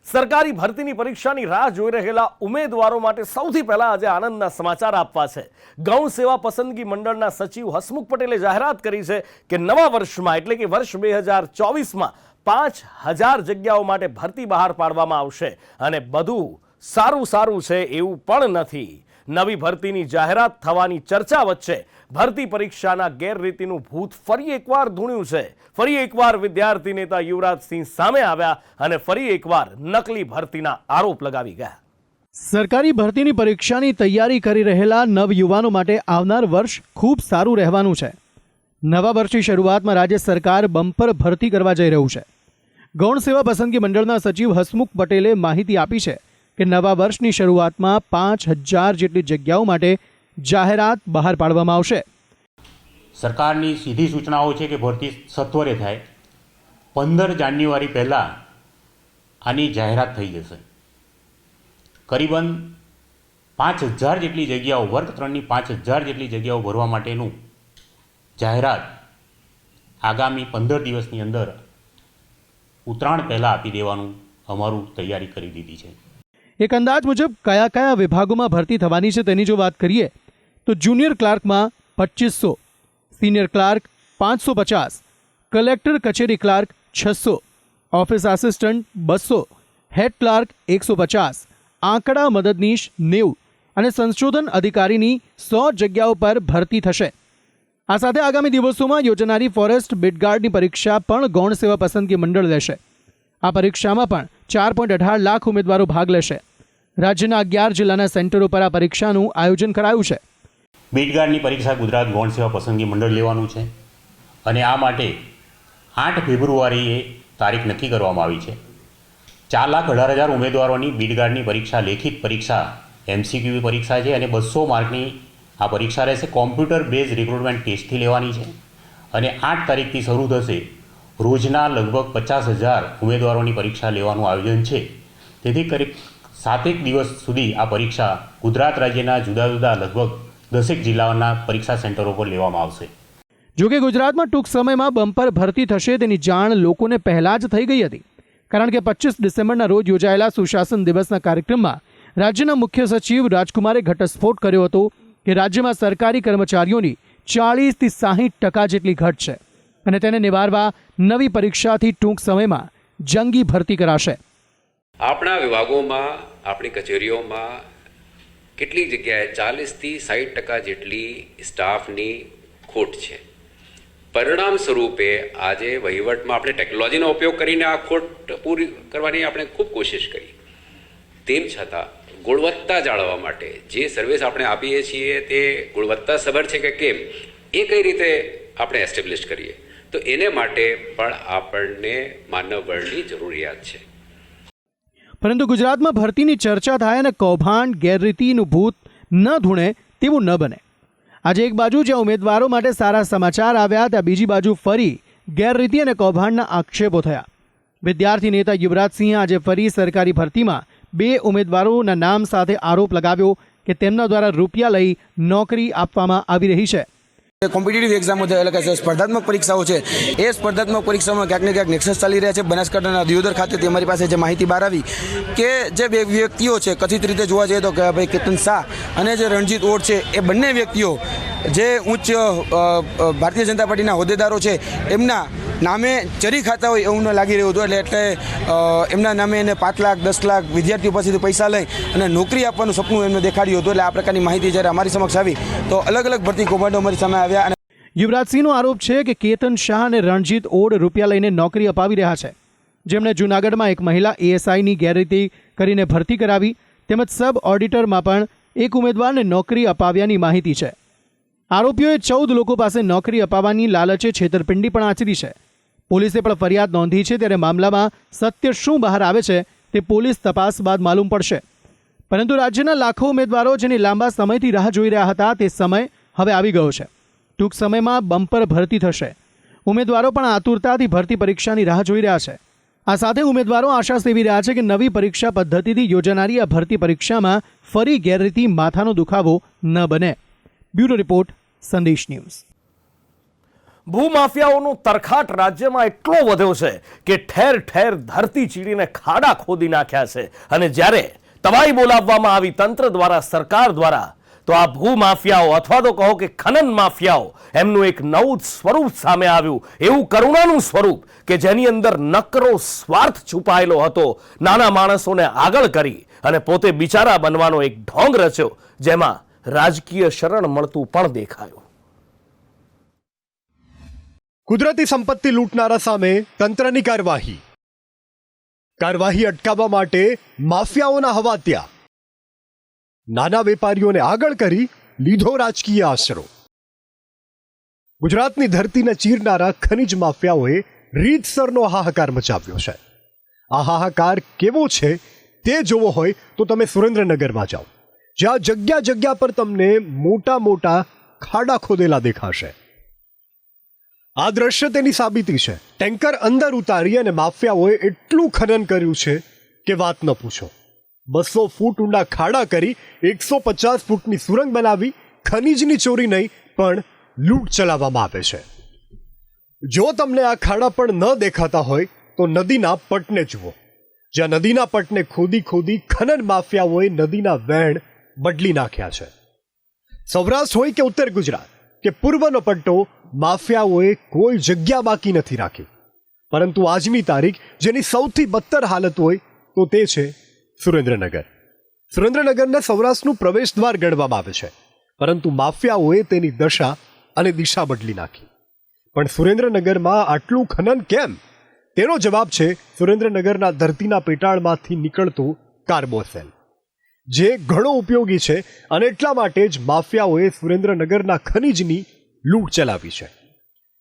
સરકારી ભરતીની પરીક્ષાની રાહ જોઈ રહેલા ઉમેદવારો માટે સૌથી પહેલા આજે આનંદના સમાચાર આપવા છે। ગૌણ સેવા પસંદગી મંડળના સચિવ હસમુખ પટેલે જાહેરાત કરી છે કે નવા વર્ષમાં એટલે કે વર્ષ 2024માં 5000 જગ્યાઓ માટે ભરતી બહાર પાડવામાં આવશે અને બધું સારું છે એવું પણ નથી। નવી ભરતીની જાહેરાત થવાની ચર્ચા વચ્ચે ભરતી પરીક્ષાના ગેરરીતિનું ભૂત ફરી એકવાર ધૂણ્યું છે। ફરી એકવાર વિદ્યાર્થી નેતા યુવરાજસિંહ સામે આવ્યા અને ફરી એકવાર નકલી ભરતીના આરોપ લગાવી ગયા। સરકારી ભરતીની પરીક્ષાની તૈયારી કરી રહેલા નવયુવાનો માટે આવનાર વર્ષ ખૂબ સારું રહેવાનું છે। નવા વર્ષની શરૂઆતમાં રાજ્ય સરકાર બમ્પર ભરતી કરવા જઈ રહ્યું છે। ગૌણ સેવા પસંદગી મંડળના સચિવ હસમુખ પટેલે માહિતી આપી છે કે નવા વર્ષની શરૂઆતમાં 5000 જેટલી જગ્યાઓ માટે જાહેરાત બહાર પાડવામાં આવશે। સરકારની સીધી સૂચનાઓ છે કે ભરતી સત્વરે થાય। 15 જાન્યુઆરી પહેલાં આની જાહેરાત થઈ જશે। કરીબન 5000 જેટલી જગ્યાઓ વર્ગ 3ની 5000 જેટલી જગ્યાઓ ભરવા માટેનું જાહેરાત આગામી 15 દિવસની અંદર ઉત્તરાયણ પહેલાં આપી દેવાનું અમારું તૈયારી કરી દીધી છે। એક અંદાજ મુજબ કયા કયા વિભાગોમાં ભરતી થવાની છે તેની જો વાત કરીએ તો જુનિયર ક્લાર્કમાં 2500, સિનિયર ક્લાર્ક 550, કલેક્ટર કચેરી clerk 600, office assistant 200, head clerk 150, આંકડા મદદનીશ 90 અને સંશોધન અધિકારીની 100 જગ્યાઓ પર ભરતી થશે। આ સાથે આગામી દિવસોમાં યોજાનારી ફોરેસ્ટ બીટગાર્ડની પરીક્ષા પણ ગૌણ સેવા પસંદગી મંડળ લેશે। આ પરીક્ષામાં પણ 4.18 લાખ ઉમેદવારો ભાગ લેશે। રાજ્યના 11 જિલ્લાના સેન્ટરો પર આ પરીક્ષાનું આયોજન કરાયું છે। બીટગાર્ડની પરીક્ષા ગુજરાત ગૌણ સેવા પસંદગી મંડળ લેવાનું છે અને આ માટે 8 ફેબ્રુઆરીએ તારીખ નક્કી કરવામાં આવી છે। 4,18,000 ઉમેદવારોની બીટગાર્ડની પરીક્ષા લેખિત પરીક્ષા MCQ પરીક્ષા છે અને 200 માર્કની આ પરીક્ષા રહેશે। કોમ્પ્યુટર બેઝ રિક્રુટમેન્ટ ટેસ્ટથી લેવાની છે અને 8 તારીખથી શરૂ થશે। રોજના લગભગ 50,000 ઉમેદવારોની પરીક્ષા લેવાનું આયોજન છે। તેથી કરીબ 7 દિવસ સુધી આ પરીક્ષા ગુજરાત રાજ્યના જુદા જુદા લગભગ 10 જિલ્લાઓના પરીક્ષા સેન્ટરો પર લેવામાં આવશે। જોકે ગુજરાતમાં ટૂંક સમયમાં બમ્પર ભરતી થશે તેની જાણ લોકોને પહેલા જ થઈ ગઈ હતી, કારણ કે 25 ડિસેમ્બરના રોજ યોજાયેલા સુશાસન દિવસના કાર્યક્રમમાં રાજ્યના મુખ્ય સચિવ રાજકુમારે ઘટસ્ફોટ કર્યો હતો કે રાજ્યમાં સરકારી કર્મચારીઓની 40થી 60% જેટલી ઘટ છે અને તેને નિવારવા નવી પરીક્ષાથી ટૂંક સમયમાં જંગી ભરતી કરાશે। આપણા વિભાગોમાં આપણી કચેરીઓમાં કેટલીક જગ્યાએ 40થી 60% જેટલી સ્ટાફની ખોટ છે। પરિણામ સ્વરૂપે આજે વહીવટમાં આપણે ટેકનોલોજીનો ઉપયોગ કરીને આ ખોટ પૂરી કરવાની આપણે ખૂબ કોશિશ કરી। તેમ છતાં ગુણવત્તા જાળવવા માટે જે સર્વિસ આપણે આપીએ છીએ તે ગુણવત્તાસભર છે કે કેમ એ કઈ રીતે આપણે એસ્ટેબ્લિશ કરીએ, તો એને માટે પણ આપણને માનવબળની જરૂરિયાત છે। પરંતુ ગુજરાતમાં ભરતીની ચર્ચા થાય અને કૌભાંડ ગેરરીતિનું ભૂત ન ધૂણે તેવું ન બને। આજે એક બાજુ જ્યાં ઉમેદવારો માટે સારા સમાચાર આવ્યા ત્યાં બીજી બાજુ ફરી ગેરરીતિ અને કૌભાંડના આક્ષેપો થયા। વિદ્યાર્થી નેતા યુવરાજસિંહે આજે ફરી સરકારી ભરતીમાં 2 ઉમેદવારોના નામ સાથે આરોપ લગાવ્યો કે તેમના દ્વારા રૂપિયા લઈ નોકરી આપવામાં આવી રહી છે। કોમ્પિટિટિવ એક્ઝામો છે એટલે કે સ્પર્ધાત્મક પરીક્ષાઓ છે, એ સ્પર્ધાત્મક પરીક્ષામાં ક્યાંક ને ક્યાંક નેક્સસ ચાલી રહ્યા છે। બનાસકાંઠાના દિયોદર ખાતેથી અમારી પાસે જે માહિતી બહાર આવી કે જે 2 વ્યક્તિઓ છે, કથિત રીતે જોવા જઈએ તો કે ભાઈ કેતન શાહ અને જે રણજીત ઓડ છે, એ બંને વ્યક્તિઓ જે ઉચ્ચ ભારતીય જનતા પાર્ટીના હોદ્દેદારો છે એમના નામે ચરી ખાતા હોય એવું ન લાગી રહ્યું હતું। એટલે એમના નામે એને 5 લાખ 10 લાખ વિદ્યાર્થીઓ પાસેથી પૈસા લઈ અને નોકરી આપવાનું સપનું એમને દેખાડ્યું હતું। એટલે આ પ્રકારની માહિતી જ્યારે અમારી સમક્ષ આવી તો અલગ અલગ ભરતી કૌભાંડો અમારી સામે આવ્યા। યુવરાજસિંહનો આરોપ છે કે કેતન શાહ અને રણજીત ઓડ રૂપિયા લઈને નોકરી અપાવી રહ્યા છે, જેમણે જૂનાગઢમાં એક મહિલા ASIની ગેરરીતિ કરીને ભરતી કરાવી તેમજ સબ ઓડિટરમાં પણ એક ઉમેદવારને નોકરી અપાવ્યાની માહિતી છે। આરોપીઓએ 14 લોકો પાસે નોકરી અપાવવાની લાલચે છેતરપિંડી પણ આચરી છે। પોલીસે પણ ફરિયાદ નોંધી છે, ત્યારે મામલામાં સત્ય શું બહાર આવે છે તે પોલીસ તપાસ બાદ માલુમ પડશે। પરંતુ રાજ્યના લાખો ઉમેદવારો જેની લાંબા સમયથી રાહ જોઈ રહ્યા હતા તે સમય હવે આવી ગયો છે। ટૂંક સમયમાં બમ્પર ભરતી થશે। ઉમેદવારો પણ આતુરતાથી ભરતી પરીક્ષાની રાહ જોઈ રહ્યા છે। આ સાથે ઉમેદવારો આશા સેવી રહ્યા છે કે નવી પરીક્ષા પદ્ધતિથી યોજાનારી આ ભરતી પરીક્ષામાં ફરી ગેરરીતિ માથાનો દુખાવો ન બને। બ્યુરો રિપોર્ટ, સંદેશ ન્યૂઝ। ભૂમાફિયાઓનો તરખાટ રાજ્યમાં એટલો વધ્યો છે કે ઠેર ઠેર ધરતી ચીડીને ખાડા ખોદી નાખ્યા છે. અને જ્યારે તવાઈ બોલાવવામાં આવી તંત્ર દ્વારા, સરકાર દ્વારા, તો આ ભૂમાફિયાઓ અથવા તો કહો કે ખનન માફિયાઓ, એમનું એક નવું સ્વરૂપ સામે આવ્યું, એવું કરુણાનું સ્વરૂપ કે જેની અંદર નકરો સ્વાર્થ છુપાયેલો હતો. નાના માણસોને આગળ કરી અને પોતે બિચારા બનવાનો એક ઢોંગ રચ્યો, જેમાં રાજકીય શરણ મળતું પણ દેખાયું. કુદરતી સંપત્તિ લૂંટનારા સામે તંત્રની કાર્યવાહી અટકાવવા માટે માફિયાઓના હવાત્યા. નાના વેપારીઓને આગળ કરી લીધો રાજકીય આશરો. ગુજરાતની ધરતીને ચીરનારા ખનિજ માફિયાઓએ રીતસરનો હાહાકાર મચાવ્યો છે. આ હાહાકાર કેવો છે તે જોવો હોય તો તમે સુરેન્દ્રનગરમાં જાઓ, જ્યાં જગ્યા જગ્યા પર તમને મોટા મોટા ખાડા ખોદેલા દેખાશે. આ દ્રશ્ય તેની સાબિતી છે. ટેન્કર અંદર ઉતારી અને માફિયાઓએ એટલું ખનન કર્યું છે કે વાત ન પૂછો. 200 ફૂટ ઊંડા ખાડા કરી 150 ફૂટની સુરંગ બનાવી ખનીજની ચોરી નહીં પણ લૂંટ ચલાવવામાં આવે છે. જો તમને આ ખાડા પણ ન દેખાતા હોય તો નદીના પટને જુઓ, જ્યાં નદીના પટને ખોદી ખોદી ખનન માફિયાઓએ નદીના વહેણ બદલી નાખ્યા છે. સૌરાષ્ટ્ર હોય કે ઉત્તર ગુજરાત કે પૂર્વનો પટ્ટો, માફિયાઓએ કોઈ જગ્યા બાકી નથી રાખી. પરંતુ આજની તારીખ જેની સૌથી બદતર હાલત હોય તો તે છે સુરેન્દ્રનગર. સુરેન્દ્રનગરને સૌરાષ્ટ્રનું પ્રવેશ દ્વાર ગણવામાં આવે છે, પરંતુ માફિયાઓએ તેની દશા અને દિશા બદલી નાખી. પણ સુરેન્દ્રનગરમાં આટલું ખનન કેમ? તેનો જવાબ છે સુરેન્દ્રનગરના ધરતીના પેટાળમાંથી નીકળતો કાર્બોસેલ, જે ઘણો ઉપયોગી છે અને એટલા માટે જ માફિયાઓએ સુરેન્દ્રનગરના ખનીજની લૂંટ ચલાવી છે.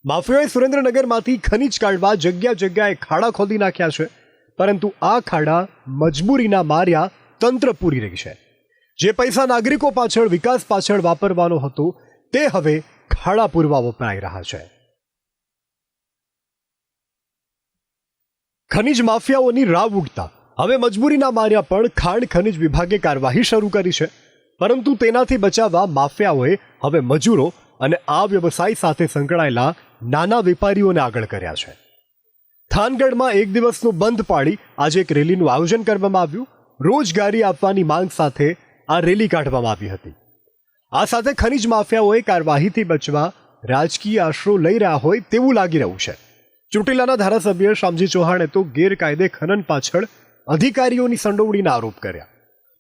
માફિયાઓએ સુરેન્દ્રનગરમાંથી ખનીજ કાઢવા જગ્યા જગ્યાએ ખાડા ખોદી નાખ્યા છે, પરંતુ આ ખાડા મજબૂરીના માર્યા તંત્ર પૂરી રહી છે. જે પૈસા નાગરિકો પાછળ, વિકાસ પાછળ વાપરવાનો હતો તે હવે ખાડા પૂરવા વપરાઈ રહ્યા છે. ખનીજ માફિયાઓની રાવ ઉડતા હવે મજબૂરીના માર્યા પણ ખાણ ખનીજ વિભાગે કાર્યવાહી શરૂ કરી છે. પરંતુ તેનાથી બચાવવા માફિયાઓએ હવે મજૂરો અને આ વ્યવસાય સાથે સંકળાયેલા નાના વેપારીઓને આગળ કર્યા છે. થાનગઢમાં એક દિવસનું બંધ પાડી આજે એક રેલીનું આયોજન કરવામાં આવ્યું. રોજગારી આપવાની માંગ સાથે આ રેલી કાઢવામાં આવી હતી. આ સાથે ખનીજ માફિયાઓએ કાર્યવાહીથી બચવા રાજકીય આશરો લઈ રહ્યા હોય તેવું લાગી રહ્યું છે. ચોટીલાના ધારાસભ્ય શામજી ચૌહાણે તો ગેરકાયદે ખનન પાછળ અધિકારીઓની સંડોવણીના આરોપ કર્યા,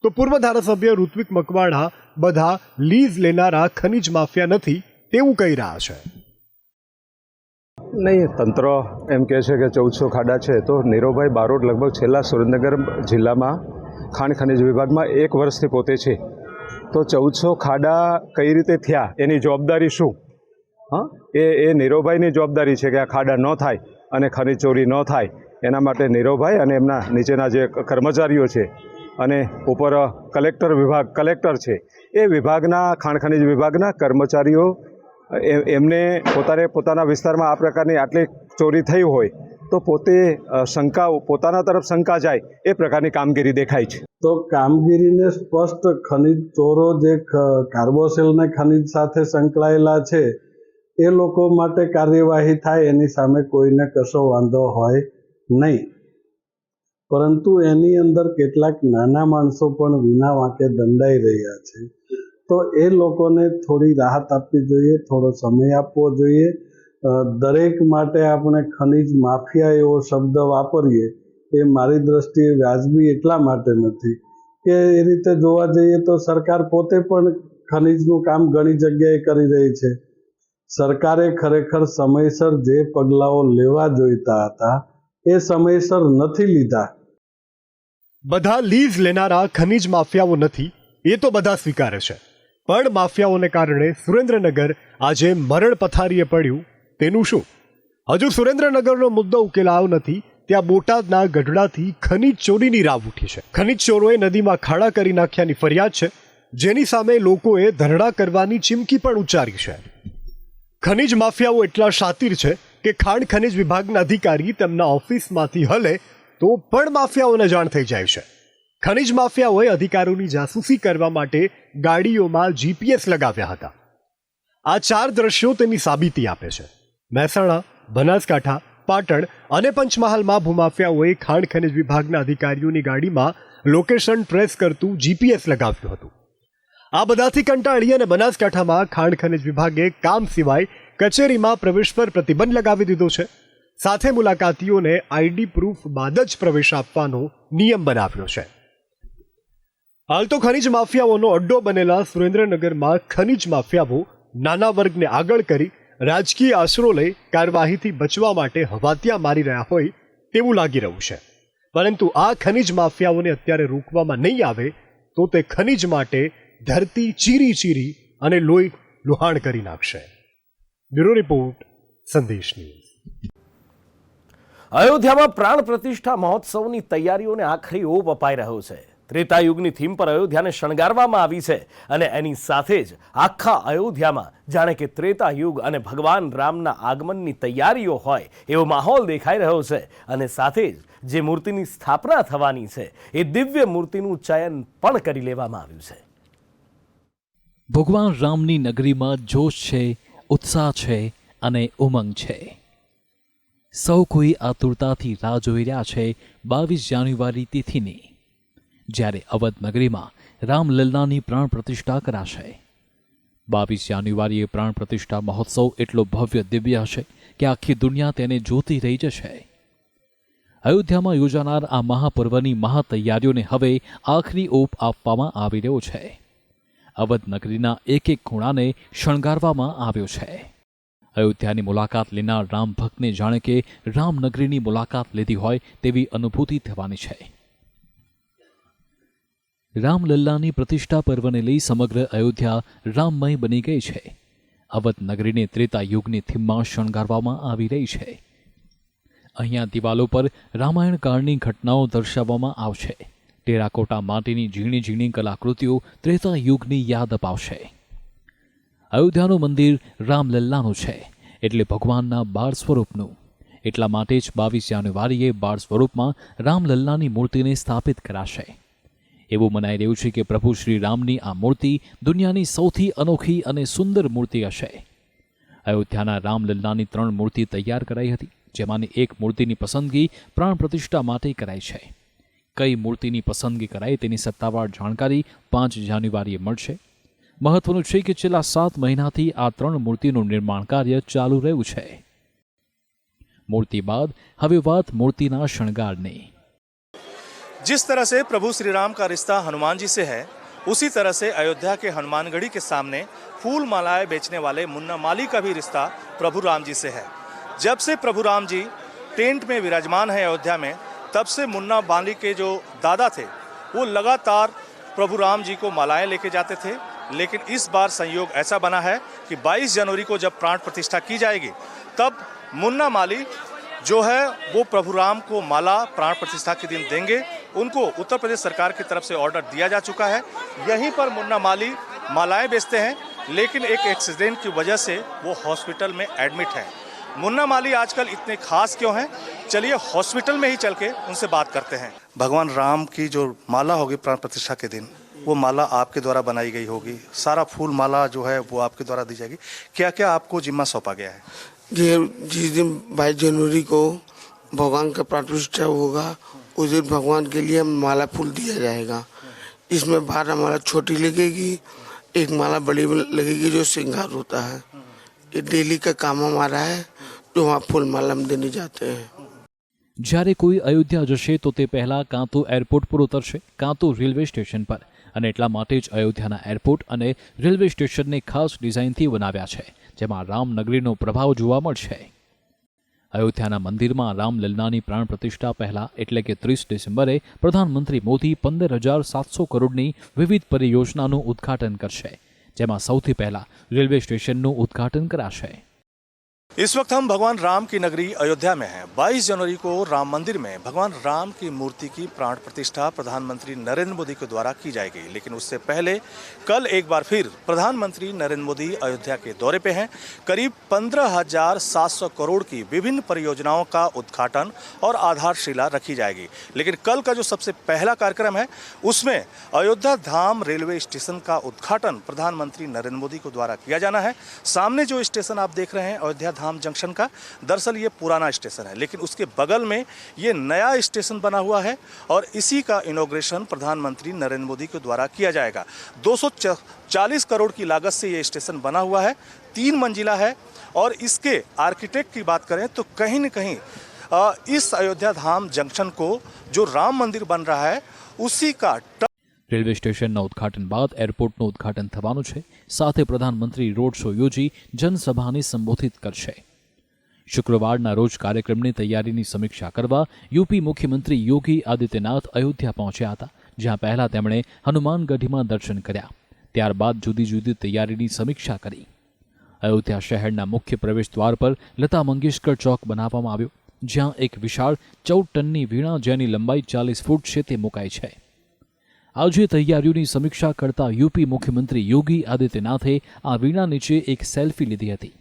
તો પૂર્વ ધારાસભ્ય ઋત્વિક મકવાણા બધા લીઝ લેનારા ખનીજ માફિયા નથી તેવું કહી રહ્યા છે. નહીં, તંત્ર એમ કહે છે કે 1400 ખાડા છે, તો નીરવભાઈ બારોટ લગભગ છેલ્લા સુરેન્દ્રનગર જિલ્લામાં ખાણ ખનિજ વિભાગમાં 1 વર્ષથી પોતે છે. તો 1400 ખાડા કઈ રીતે થયા એની જવાબદારી શું? એ નીરવભાઈની જવાબદારી છે કે આ ખાડા ન થાય અને ખનિજ ચોરી ન થાય. એના માટે નીરવભાઈ અને એમના નીચેના જે કર્મચારીઓ છે અને ઉપર કલેક્ટર છે, એ વિભાગના ખાણ ખનિજ વિભાગના કર્મચારીઓ એમને પોતાના વિસ્તારમાં આ પ્રકારની આટલી ચોરી થઈ હોય તો પોતાના તરફ શંકા જાય એ પ્રકારની કામગીરી દેખાય છે. તો કામગીરીને સ્પષ્ટ ખનિજ ચોરો જે કાર્બોસેલને ખનિજ સાથે સંકળાયેલા છે એ લોકો માટે કાર્યવાહી થાય એની સામે કોઈને કશો વાંધો હોય નહીં. પરંતુ એની અંદર કેટલાક નાના માણસો પણ વિના વાંકે દંડાઈ રહ્યા છે. તો એ લોકોને થોડી રાહત આપવી જોઈએ, થોડો સમય આપવો જોઈએ. દરેક માટે આપણે ખનિજ માફિયા એવો શબ્દ વાપરીએ એ મારી દ્રષ્ટિએ વ્યાજબી એટલા માટે નથી કે એ રીતે જોવા જઈએ તો સરકાર પોતે પણ ખનિજનું કામ ઘણી જગ્યાએ કરી રહી છે. સરકારે ખરેખર સમયસર જે પગલાઓ લેવા જોઈતા હતા એ સમયસર નથી લીધા. બધા લીઝ લેનારા ખનીજ માફિયાઓ નથી એ તો બધા સ્વીકારે છે, પણ માફિયાઓને કારણે સુરેન્દ્રનગર આજે મરણ પથારીએ પડ્યું તેનું શું? હજુ સુરેન્દ્રનગરનો મુદ્દો ઉકેલાયો નથી ત્યાં બોટાદના ગઢડાથી ખનીજ ચોરીની રાવ ઉઠી છે. ખનીજ ચોરોએ નદીમાં ખાડા કરી નાખ્યાની ફરિયાદ છે, જેની સામે લોકોએ ધરણા કરવાની ચીમકી પણ ઉચ્ચારી છે. ખનીજ માફિયાઓ એટલા શાતિર છે કે ખાણ ખનીજ વિભાગના અધિકારી તેમના ઓફિસમાંથી હલે તો પણ માફિયાઓને જાણ થઈ જાય છે. ખનીજ માફિયાઓએ અધિકારીઓની જાસૂસી કરવા માટે ગાડીઓમાં GPS લગાવ્યા હતા. આ 4 દ્રશ્યો તેની સાબિતી આપે છે. મહેસાણા, બનાસકાંઠા, પાટણ અને પંચમહાલમાં ભૂમાફિયાઓએ ખાણ ખનિજ વિભાગના અધિકારીઓની ગાડીમાં લોકેશન ટ્રેસ કરતું જીપીએસ લગાવ્યું હતું. આ બધાથી કંટાળી અને બનાસકાંઠામાં ખાણ ખનિજ વિભાગે કામ સિવાય કચેરીમાં પ્રવેશ પર પ્રતિબંધ લગાવી દીધો છે. સાથે મુલાકાતીઓને આઈડી પ્રૂફ બાદ જ પ્રવેશ આપવાનો નિયમ બનાવ્યો છે. હાલ તો ખનિજ માફિયાઓનો અડ્ડો બનેલા સુરેન્દ્રનગરમાં ખનિજ માફિયાઓ નાના વર્ગને આગળ કરી રાજકીય આશરો લઈ કાર્યવાહીથી બચવા માટે હવાતિયા મારી રહ્યા હોય તેવું લાગી રહ્યું છે. પરંતુ આ ખનિજ માફિયાઓને અત્યારે રોકવામાં નહીં આવે તો તે ખનિજ માટે ધરતી ચીરી અને લોહી લુહાણ કરી નાખશે. બ્યુરો રિપોર્ટ, સંદેશ ન્યૂઝ. અયોધ્યામાં પ્રાણ પ્રતિષ્ઠા મહોત્સવની તૈયારીઓને આખરી ઓપ અપાઈ રહ્યો છે. ત્રેતાયુગની થીમ પર અયોધ્યાને શણગારવામાં આવી છે અને એની સાથે જ આખા અયોધ્યામાં જાણે કે ત્રેતાયુગ અને ભગવાન રામના આગમનની તૈયારીઓ હોય એવો માહોલ દેખાઈ રહ્યો છે. અને સાથે જ જે મૂર્તિની સ્થાપના થવાની છે એ દિવ્ય મૂર્તિનું ચયન પણ કરી લેવામાં આવ્યું છે. ભગવાન રામની નગરીમાં જોશ છે, ઉત્સાહ છે અને ઉમંગ છે. સૌ કોઈ આતુરતાથી રાહ જોઈ રહ્યા છે 22 જાન્યુઆરી તિથિની, જ્યારે અવધ નગરીમાં રામલલ્લાની પ્રાણ પ્રતિષ્ઠા કરાશે. 22 જાન્યુઆરીએ પ્રાણ પ્રતિષ્ઠા મહોત્સવ એટલો ભવ્ય દિવ્ય હશે કે આખી દુનિયા તેને જોતી રહી જશે. અયોધ્યામાં યોજાનાર આ મહાપર્વની મહાતૈયારીઓને હવે આખરી ઓપ આપવામાં આવી રહ્યો છે. અવધ નગરીના એક ખૂણાને શણગારવામાં આવ્યો છે. અયોધ્યાની મુલાકાત લેનાર રામ ભક્તને જાણે કે રામનગરીની મુલાકાત લીધી હોય તેવી અનુભૂતિ થવાની છે. રામલલ્લાની પ્રતિષ્ઠા પર્વને લઈ સમગ્ર અયોધ્યા રામમય બની ગઈ છે. અવધ નગરીને ત્રેતા યુગની થીમમાં શણગારવામાં આવી રહી છે. અહીંયા દિવાલો પર રામાયણ કાળની ઘટનાઓ દર્શાવવામાં આવશે. ટેરાકોટા માટીની ઝીણી ઝીણી કલાકૃતિઓ ત્રેતા યુગની યાદ અપાવશે. અયોધ્યાનું મંદિર રામલલ્લાનું છે એટલે ભગવાનના બાળ સ્વરૂપનું. એટલા માટે જ 22 જાન્યુઆરીએ બાળ સ્વરૂપમાં રામલલ્લાની મૂર્તિને સ્થાપિત કરાશે. એવું મનાઈ રહ્યું છે કે પ્રભુ શ્રી રામની આ મૂર્તિ દુનિયાની સૌથી અનોખી અને સુંદર મૂર્તિ હશે. અયોધ્યાના રામલલ્લાની 3 મૂર્તિ તૈયાર કરાઈ હતી, જેમાંની એક મૂર્તિની પસંદગી પ્રાણ પ્રતિષ્ઠા માટે કરાઈ છે. કઈ મૂર્તિની પસંદગી કરાઈ તેની સત્તાવાર જાણકારી 5 જાન્યુઆરીએ મળશે. મહત્વનું છે કે છેલ્લા 7 મહિનાથી આ 3 મૂર્તિનું નિર્માણ કાર્ય ચાલુ રહ્યું છે. मूर्ति बाद हवे बात मूर्तिना शृंगारनी। जिस तरह से प्रभु श्री राम का रिश्ता हनुमान जी से है, उसी तरह से अयोध्या के हनुमानगढ़ी के सामने फूल मालाएं बेचने वाले मुन्ना माली का भी रिश्ता प्रभु राम जी से है। जब से प्रभु राम जी टेंट में विराजमान है अयोध्या में, तब से मुन्ना माली के जो दादा थे वो लगातार प्रभु राम जी को मालाएं लेके जाते थे। लेकिन इस बार संयोग ऐसा बना है कि 22 जनवरी को जब प्राण प्रतिष्ठा की जाएगी, तब मुन्ना माली जो है वो प्रभु राम को माला प्राण प्रतिष्ठा के दिन देंगे। उनको उत्तर प्रदेश सरकार की तरफ से ऑर्डर दिया जा चुका है। यहीं पर मुन्ना माली मालाएं बेचते हैं, लेकिन एक एक्सीडेंट की वजह से वो हॉस्पिटल में एडमिट है। मुन्ना माली आजकल इतने खास क्यों हैं? चलिए हॉस्पिटल में ही चल के उनसे बात करते हैं। भगवान राम की जो माला होगी प्राण प्रतिष्ठा के दिन, वो माला आपके द्वारा बनाई गई होगी, सारा फूल माला जो है वो आपके द्वारा दी जाएगी। क्या क्या आपको जिम्मा सौंपा गया है? जिस दिन 22 जनवरी को भगवान का प्राण प्रतिष्ठा होगा, उस दिन भगवान के लिए माला फूल दिया जाएगा। इसमें 12 माला छोटी लगेगी, एक माला बड़ी लगेगी जो श्रृंगार होता है। ये डेली का काम हमारा है, जो वहाँ फूल माला हम देने जाते हैं। જ્યારે કોઈ અયોધ્યા જશે તો તે પહેલા કાં તો એરપોર્ટ પર ઉતરશે, કાં તો રેલવે સ્ટેશન પર, અને એટલા માટે જ અયોધ્યાના એરપોર્ટ અને રેલવે સ્ટેશનને ખાસ ડિઝાઇનથી બનાવ્યા છે, જેમાં રામનગરીનો પ્રભાવ જોવા મળશે. અયોધ્યાના મંદિરમાં રામલલ્લાની પ્રાણ પ્રતિષ્ઠા પહેલા એટલે કે 30 ડિસેમ્બરે પ્રધાનમંત્રી મોદી 15,700 કરોડની વિવિધ પરિયોજનાનું ઉદ્ઘાટન કરશે, જેમાં સૌથી પહેલા રેલવે સ્ટેશનનું ઉદ્ઘાટન કરાશે. इस वक्त हम भगवान राम की नगरी अयोध्या में हैं। 22 जनवरी को राम मंदिर में भगवान राम की मूर्ति की प्राण प्रतिष्ठा प्रधानमंत्री नरेंद्र मोदी के द्वारा की जाएगी। लेकिन उससे पहले कल एक बार फिर प्रधानमंत्री नरेंद्र मोदी अयोध्या के दौरे पे हैं। करीब 15,700 करोड़ की विभिन्न परियोजनाओं का उद्घाटन और आधारशिला रखी जाएगी। लेकिन कल का जो सबसे पहला कार्यक्रम है, उसमें अयोध्या धाम रेलवे स्टेशन का उद्घाटन प्रधानमंत्री नरेंद्र मोदी के द्वारा किया जाना है। सामने जो स्टेशन आप देख रहे हैं अयोध्या धाम जंक्शन का। दरअसल ये पुराना स्टेशन है, लेकिन उसके बगल में ये नया स्टेशन बना हुआ है और इसी का इनॉग्रेशन प्रधानमंत्री नरेंद्र मोदी के द्वारा किया जाएगा। 240 करोड़ की लागत से ये स्टेशन बना हुआ है, 3 मंजिला है और इसके आर्किटेक्ट की बात करें तो कहीं न कहीं इस अयोध्या धाम जंक्शन को जो राम मंदिर बन रहा है उसी का રેલવે સ્ટેશનના ઉદ્ઘાટન બાદ એરપોર્ટનું ઉદ્ઘાટન થવાનું છે. સાથે પ્રધાનમંત્રી રોડ શો યોજી જનસભાને સંબોધિત કરશે. શુક્રવારના રોજ કાર્યક્રમની તૈયારીની સમીક્ષા કરવા યુપી મુખ્યમંત્રી યોગી આદિત્યનાથ અયોધ્યા પહોંચ્યા હતા, જ્યાં પહેલા તેમણે હનુમાનગઢીમાં દર્શન કર્યા. ત્યારબાદ જુદી જુદી તૈયારીની સમીક્ષા કરી. અયોધ્યા શહેરના મુખ્ય પ્રવેશ દ્વાર પર લતા મંગેશકર ચોક બનાવવામાં આવ્યો, જ્યાં એક વિશાળ 14 ટનની વીણા જેની લંબાઈ 40 ફૂટ છે તે મુકાઈ છે. આજે તૈયારીઓની સમીક્ષા કરતા યુપી મુખ્યમંત્રી યોગી આદિત્યનાથે આ વીણા નીચે એક સેલ્ફી લીધી હતી.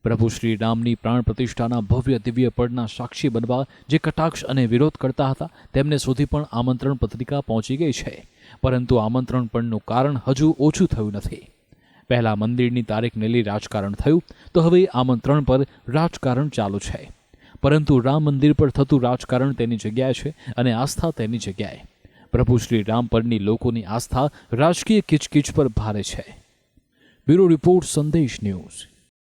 પ્રભુ શ્રી રામની પ્રાણ પ્રતિષ્ઠાના ભવ્ય દિવ્ય પળના સાક્ષી બનવા જે કટાક્ષ અને વિરોધ કરતા હતા તેમને સુધી પણ આમંત્રણ પત્રિકા પહોંચી ગઈ છે, પરંતુ આમંત્રણ પણનું કારણ હજુ ઓછું થયું નથી. પહેલા મંદિરની તારીખને લઈ રાજકારણ થયું તો હવે આમંત્રણ પર રાજકારણ ચાલુ છે, પરંતુ રામ મંદિર પર થતું રાજકારણ તેની જગ્યાએ છે અને આસ્થા તેની જગ્યાએ. પ્રભુ શ્રી રામ પરની લોકોની આસ્થા રાજકીય કિચકિચ પર ભારે છે. બ્યુરો રિપોર્ટ, સંદેશ ન્યૂઝ.